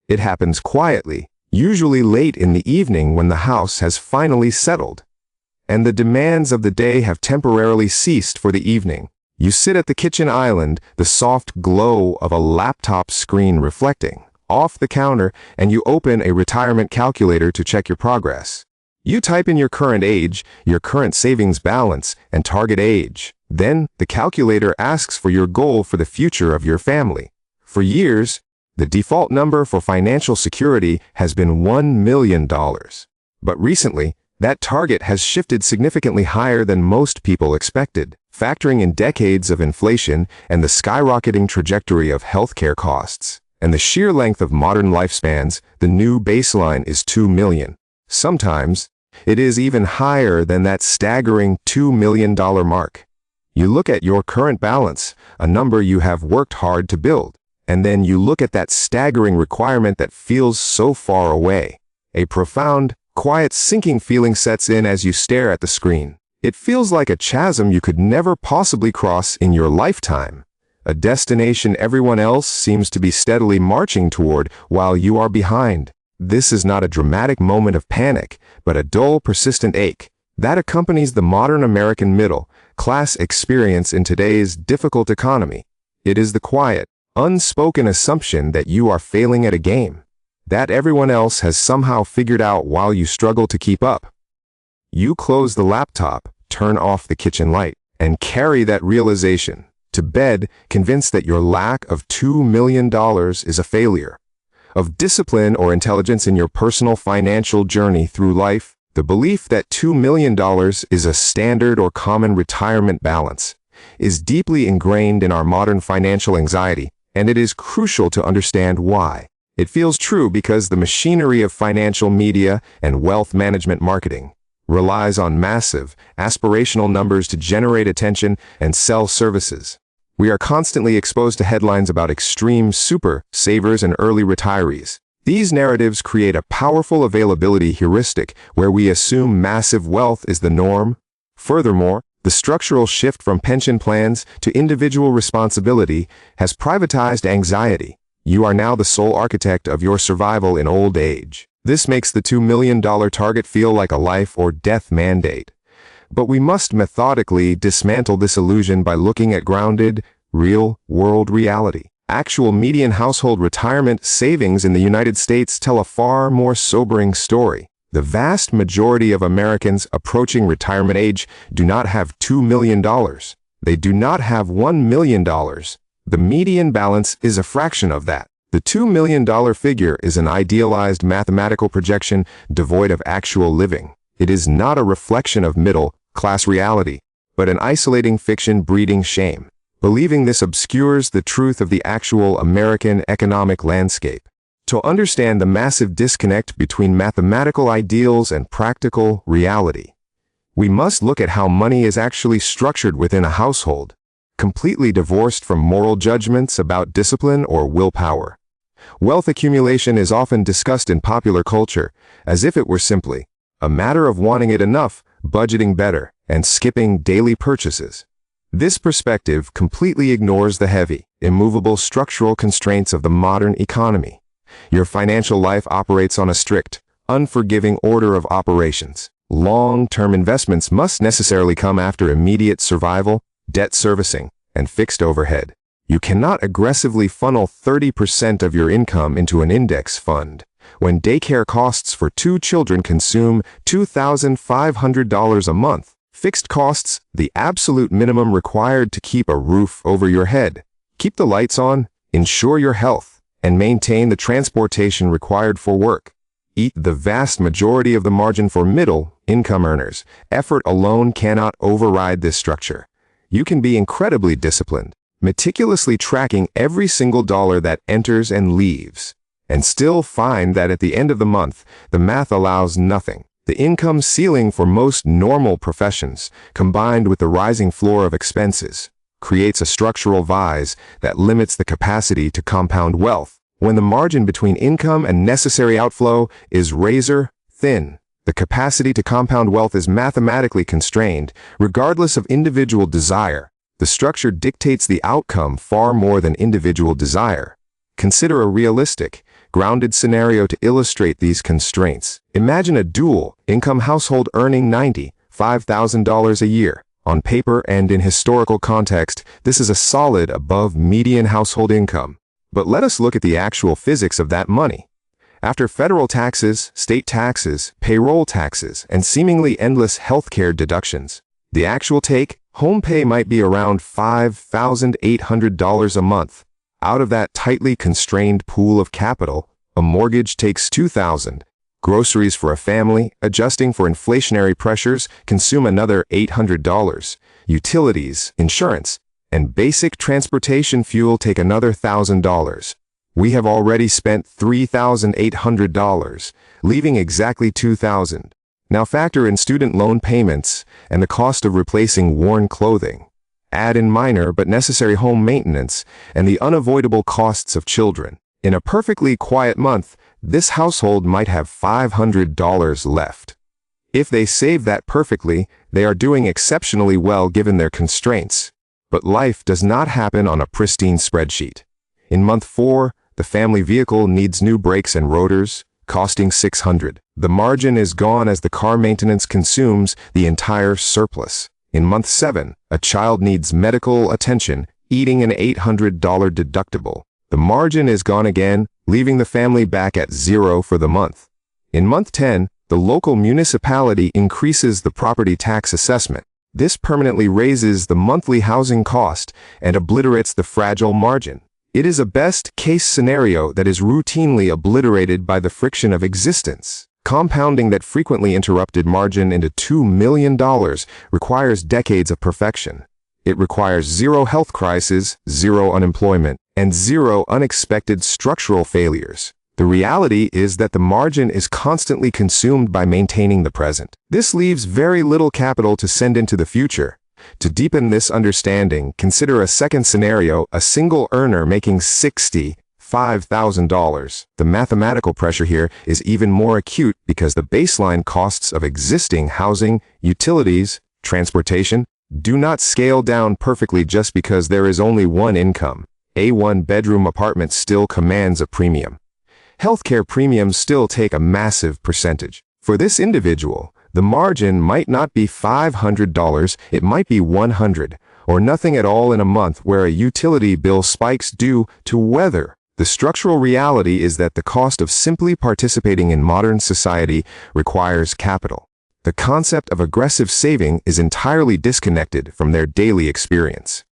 It happens quietly, usually late in the evening when the house has finally settled, and the demands of the day have temporarily ceased for the evening. You sit at the kitchen island, the soft glow of a laptop screen reflecting off the counter, and you open a retirement calculator to check your progress. You type in your current age, your current savings balance, and target age. Then, the calculator asks for your goal for the future of your family. For years, the default number for financial security has been $1 million. But recently, that target has shifted significantly higher than most people expected, factoring in decades of inflation and the skyrocketing trajectory of healthcare costs. And the sheer length of modern lifespans, the new baseline is 2 million. Sometimes, it is even higher than that staggering $2 million mark. You look at your current balance, a number you have worked hard to build, and then you look at that staggering requirement that feels so far away. A profound, quiet sinking feeling sets in as you stare at the screen. It feels like a chasm you could never possibly cross in your lifetime. A destination everyone else seems to be steadily marching toward while you are behind. This is not a dramatic moment of panic, but a dull, persistent ache that accompanies the modern American middle-class experience in today's difficult economy. It is the quiet, unspoken assumption that you are failing at a game that everyone else has somehow figured out while you struggle to keep up. You close the laptop, turn off the kitchen light, and carry that realization to bed, convinced that your lack of $2 million is a failure of discipline or intelligence in your personal financial journey through life. The belief that $2 million is a standard or common retirement balance is deeply ingrained in our modern financial anxiety, and it is crucial to understand why. It feels true because the machinery of financial media and wealth management marketing relies on massive, aspirational numbers to generate attention and sell services. We are constantly exposed to headlines about extreme super savers and early retirees. These narratives create a powerful availability heuristic where we assume massive wealth is the norm. Furthermore, the structural shift from pension plans to individual responsibility has privatized anxiety. You are now the sole architect of your survival in old age. This makes the $2 million target feel like a life or death mandate. But we must methodically dismantle this illusion by looking at grounded, real-world reality. Actual median household retirement savings in the United States tell a far more sobering story. The vast majority of Americans approaching retirement age do not have $2 million. They do not have $1 million. The median balance is a fraction of that. The $2 million figure is an idealized mathematical projection devoid of actual living. It is not a reflection of middle-class reality, but an isolating fiction breeding shame. Believing this obscures the truth of the actual American economic landscape. To understand the massive disconnect between mathematical ideals and practical reality, we must look at how money is actually structured within a household, completely divorced from moral judgments about discipline or willpower. Wealth accumulation is often discussed in popular culture as if it were simply a matter of wanting it enough, budgeting better, and skipping daily purchases. This perspective completely ignores the heavy, immovable structural constraints of the modern economy. Your financial life operates on a strict, unforgiving order of operations. Long-term investments must necessarily come after immediate survival, debt servicing, and fixed overhead. You cannot aggressively funnel 30% of your income into an index fund when daycare costs for 2 children consume $2,500 a month. Fixed costs, the absolute minimum required to keep a roof over your head, keep the lights on, ensure your health, and maintain the transportation required for work. Eat the vast majority of the margin for middle-income earners. Effort alone cannot override this structure. You can be incredibly disciplined, meticulously tracking every single dollar that enters and leaves, and still find that at the end of the month, the math allows nothing. The income ceiling for most normal professions, combined with the rising floor of expenses, creates a structural vise that limits the capacity to compound wealth. When the margin between income and necessary outflow is razor thin, the capacity to compound wealth is mathematically constrained, regardless of individual desire. The structure dictates the outcome far more than individual desire. Consider a realistic, grounded scenario to illustrate these constraints. Imagine a dual-income household earning $95,000 a year. On paper and in historical context, this is a solid above-median household income. But let us look at the actual physics of that money. After federal taxes, state taxes, payroll taxes, and seemingly endless healthcare deductions, the actual take-home pay might be around $5,800 a month. Out of that tightly constrained pool of capital, a mortgage takes $2,000. Groceries for a family, adjusting for inflationary pressures, consume another $800. Utilities, insurance, and basic transportation fuel take another $1,000. We have already spent $3,800, leaving exactly $2,000. Now factor in student loan payments and the cost of replacing worn clothing. Add in minor but necessary home maintenance and the unavoidable costs of children. In a perfectly quiet month, this household might have $500 left. If they save that perfectly, they are doing exceptionally well given their constraints. But life does not happen on a pristine spreadsheet. In month 4, the family vehicle needs new brakes and rotors, costing $600. The margin is gone as the car maintenance consumes the entire surplus. In month 7, a child needs medical attention, eating an $800 deductible. The margin is gone again, leaving the family back at $0 for the month. In month 10, the local municipality increases the property tax assessment. This permanently raises the monthly housing cost and obliterates the fragile margin. It is a best-case scenario that is routinely obliterated by the friction of existence. Compounding that frequently interrupted margin into $2 million requires decades of perfection. It requires 0 health crises, 0 unemployment, and 0 unexpected structural failures. The reality is that the margin is constantly consumed by maintaining the present. This leaves very little capital to send into the future. To deepen this understanding, consider a second scenario, a single earner making $65,000. The mathematical pressure here is even more acute because the baseline costs of existing housing, utilities, transportation, do not scale down perfectly just because there is only one income. A one-bedroom apartment still commands a premium. Healthcare premiums still take a massive percentage. For this individual, the margin might not be $500, it might be $100, or nothing at all in a month where a utility bill spikes due to weather. The structural reality is that the cost of simply participating in modern society requires capital. The concept of aggressive saving is entirely disconnected from their daily experience.